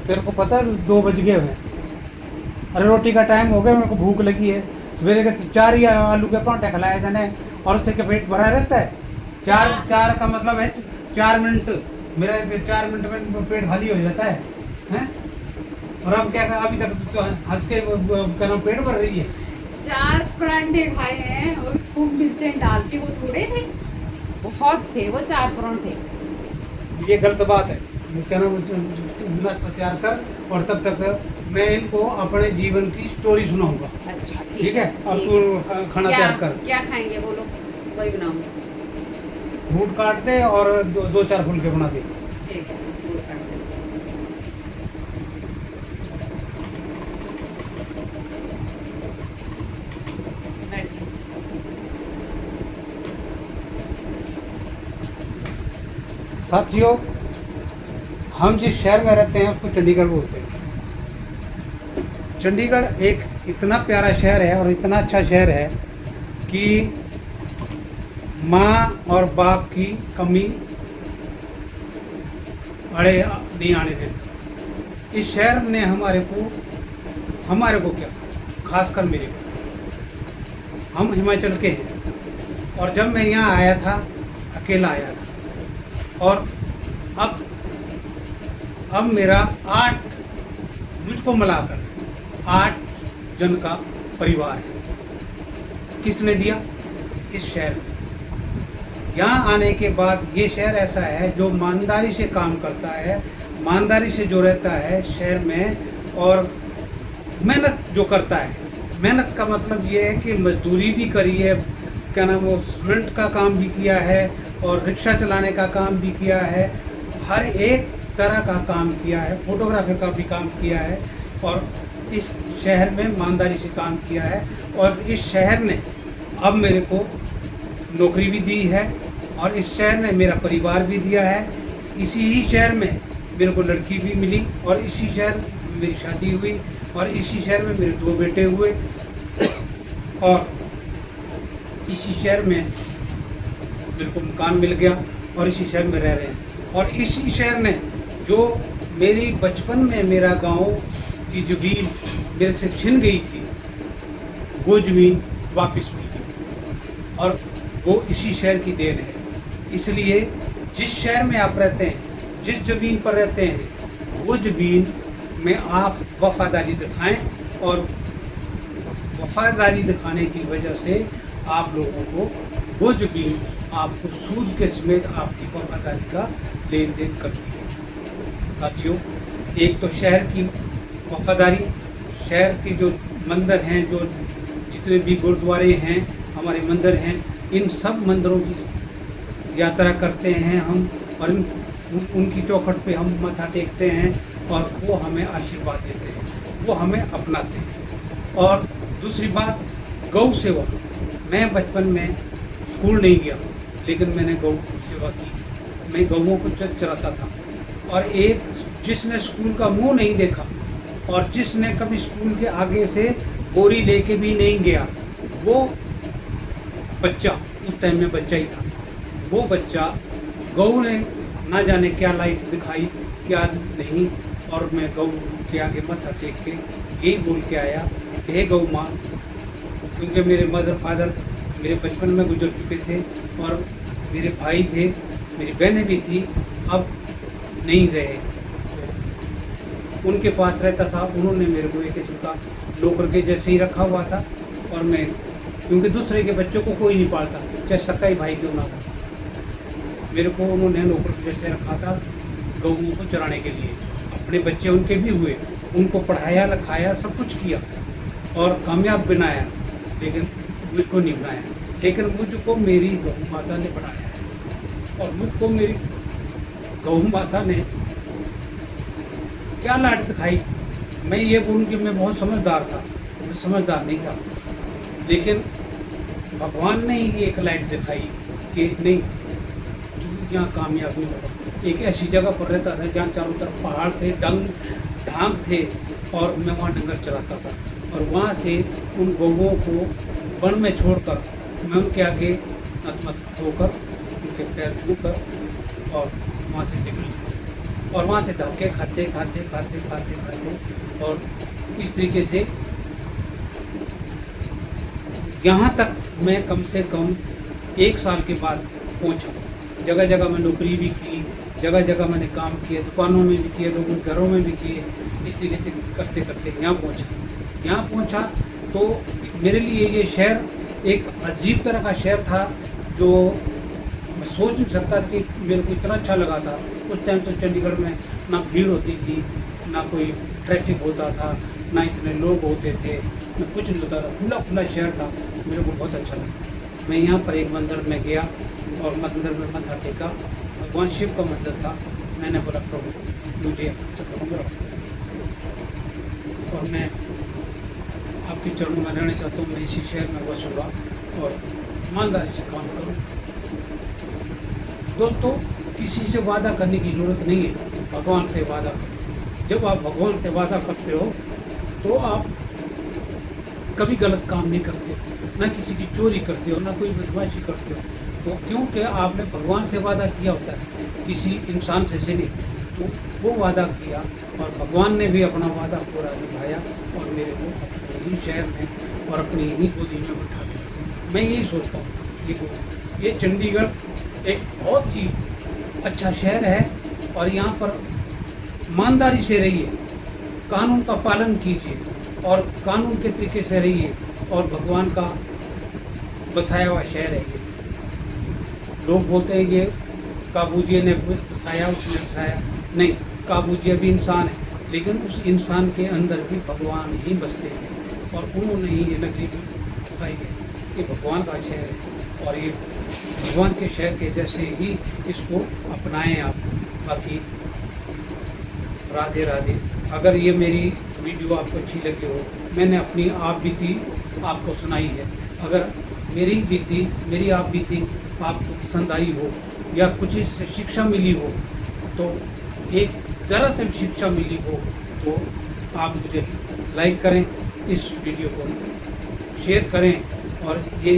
तेरे को पता है 2 बज गए हैं। अरे रोटी का टाइम हो गया, मेरे को भूख लगी है। सवेरे के 4 ही आलू के पराठे खिलाए थे और उससे क्या पेट भरा रहता है? चार चार का मतलब है 4 मिनट, मेरा 4 मिनट में पेट खाली हो जाता है? और अब क्या कर, अभी तक तो हंस के क्या नाम पेट भर रही है। 4 परांठे खाए हैं और खूब मिर्चें डाल के, वो थोड़े थे, बहुत थे वो 4 परांठे। ये गलत बात है। क्या नाम नाश्ता तैयार कर और तब तक मैं इनको अपने जीवन की स्टोरी सुनाऊंगा। अच्छा ठीक है, और ठीक तू खाना क्या तैयार कर। क्या खाएंगे बोलो, वही बनाऊंगी। फ्रूट काट दे और 2-4 फुलके बना दे। ठीक है, वो कर देंगे। बैठिए। साथियों, हम जिस शहर में रहते हैं उसको चंडीगढ़ बोलते हैं। चंडीगढ़ एक इतना प्यारा शहर है और इतना अच्छा शहर है कि माँ और बाप की कमी अड़े नहीं आने देता। इस शहर ने हमारे को क्या, खासकर मेरे को, हम हिमाचल के हैं और जब मैं यहाँ आया था अकेला आया था और अब मेरा 8, मुझको मिलाकर 8 जन का परिवार है। किसने दिया? इस शहर में। यहाँ आने के बाद ये शहर ऐसा है जो ईमानदारी से काम करता है, ईमानदारी से जो रहता है शहर में, और मेहनत जो करता है। मेहनत का मतलब ये है कि मजदूरी भी करी है, क्या नाम वो सीमेंट का काम भी किया है और रिक्शा चलाने का काम भी किया है, हर एक तरह का काम किया है, फोटोग्राफी का भी काम किया है और इस शहर में ईमानदारी से काम किया है। और इस शहर ने अब मेरे को नौकरी भी दी है और इस शहर ने मेरा परिवार भी दिया है। इसी ही शहर में मेरे को लड़की भी मिली और इसी शहर में मेरी शादी हुई और इसी शहर में मेरे 2 बेटे हुए और इसी शहर में मेरे को मकान मिल गया और इसी शहर में रह रहे हैं। और इसी शहर ने जो मेरी बचपन में मेरा गांव की ज़मीन मेरे से छिन गई थी, वो ज़मीन वापस मिल गई और वो इसी शहर की देन है। इसलिए जिस शहर में आप रहते हैं, जिस ज़मीन पर रहते हैं, वो ज़मीन में आप वफादारी दिखाएं और वफादारी दिखाने की वजह से आप लोगों को वो ज़मीन आपको सूद के समेत आपकी वफादारी का लेन देन करती है। साथियों, एक तो शहर की वफादारी, शहर के जो मंदिर हैं, जो जितने भी गुरुद्वारे हैं, हमारे मंदिर हैं, इन सब मंदिरों की यात्रा करते हैं हम और उनकी चौखट पे हम माथा टेकते हैं और वो हमें आशीर्वाद देते हैं, वो हमें अपनाते हैं। और दूसरी बात, गौ सेवा। मैं बचपन में स्कूल नहीं गया लेकिन मैंने गौ सेवा की। मैं गौओं को चराता था और एक जिसने स्कूल का मुंह नहीं देखा और जिसने कभी स्कूल के आगे से बोरी लेके भी नहीं गया, वो बच्चा, उस टाइम में बच्चा ही था, वो बच्चा गौ ने ना जाने क्या लाइट दिखाई क्या नहीं, और मैं गौ के आगे मत्था टेक के यही बोल के आया कि हे गौ माँ, क्योंकि मेरे मदर फादर मेरे बचपन में गुजर चुके थे और मेरे भाई थे, मेरी बहनें भी थी, अब नहीं रहे, तो उनके पास रहता था। उन्होंने मेरे को एक किस्म का नौकर के जैसे ही रखा हुआ था और मैं, क्योंकि दूसरे के बच्चों को कोई नहीं पालता, चाहे सक्का ही भाई क्यों ना था, मेरे को उन्होंने नौकर के जैसे रखा था गौओं को चराने के लिए। अपने बच्चे उनके भी हुए, उनको पढ़ाया लिखाया सब कुछ किया और कामयाब बनाया, लेकिन मुझको नहीं बनाया, लेकिन मुझको मेरी गौ माता ने बनाया है। और मुझको मेरी गौ माता ने क्या लाड दिखाई। मैं ये बोलूँ कि मैं बहुत समझदार था, मैं समझदार नहीं था, लेकिन भगवान ने ही एक लाइट दिखाई कि नहीं, तू यहाँ कामयाब नहीं होगा। एक ऐसी जगह पर रहता था जहाँ चारों तरफ पहाड़ थे, ढांग थे और मैं वहाँ डंगर चलाता था और वहाँ से उन गौओं को वन में छोड़कर मैं उनके आगे नतमस्तक होकर उनके पैर छूकर और वहाँ से निकल गया और वहाँ से धक्के खाते खाते खाते खाते खाते और इस तरीके से यहाँ तक मैं कम से कम 1 साल के बाद पहुँचा। जगह जगह मैं नौकरी भी की, जगह जगह मैंने काम किए, दुकानों में भी किए, लोगों के घरों में भी किए। इस तरीके से करते करते यहाँ पहुँचा तो मेरे लिए ये शहर एक अजीब तरह का शहर था, जो मैं सोच नहीं सकता कि मेरे को इतना अच्छा लगा था। उस टाइम तो चंडीगढ़ में ना भीड़ होती थी, ना कोई ट्रैफिक होता था, ना इतने लोग होते थे, ना कुछ नहीं होता था, खुला खुला शहर था। मेरे को बहुत अच्छा लगा। मैं यहाँ पर एक मंदिर में गया और मंदिर में मत्था टेका। भगवान शिव का मंदिर था। मैंने बोला प्रभु मुझे चक्कर और मैं आपके चरणों में रहना चाहता हूँ। मैं इसी शहर में बसूँगा और ईमानदारी से काम करूँ। दोस्तों, किसी से वादा करने की ज़रूरत नहीं है, भगवान से वादा करो। जब आप भगवान से वादा करते हो तो आप कभी गलत काम नहीं करते, ना किसी की चोरी करते हो, ना कोई बदमाशी करते हो। तो क्योंकि आपने भगवान से वादा किया होता है, किसी इंसान से नहीं, तो वो वादा किया और भगवान ने भी अपना वादा पूरा निभाया और मेरे को अपने ही शहर में और अपनी ही गोदी में बैठा दिया। मैं यही सोचता हूँ ये चंडीगढ़ एक बहुत ही अच्छा शहर है और यहाँ पर ईमानदारी से रहिए, कानून का पालन कीजिए और कानून के तरीके से रहिए और भगवान का बसाया हुआ शहर है ये। लोग बोलते हैं ये काबूजिया ने बसाया, उसने बसाया। नहीं, काबूजिया भी इंसान है, लेकिन उस इंसान के अंदर भी भगवान ही बसते थे और उन्होंने ही ये नगरी भी बसाई है। ये भगवान का शहर है और ये भगवान के शहर के जैसे ही इसको अपनाएं आप। बाकी राधे राधे। अगर ये मेरी वीडियो आपको अच्छी लगी हो, मैंने अपनी आप बीती आपको सुनाई है, अगर मेरी आप बीती आपको पसंद आई हो या कुछ इससे शिक्षा मिली हो, तो एक ज़रा से भी शिक्षा मिली हो तो आप मुझे लाइक करें, इस वीडियो को शेयर करें और ये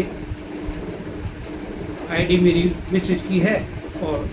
आईडी मेरी मैसेज की है और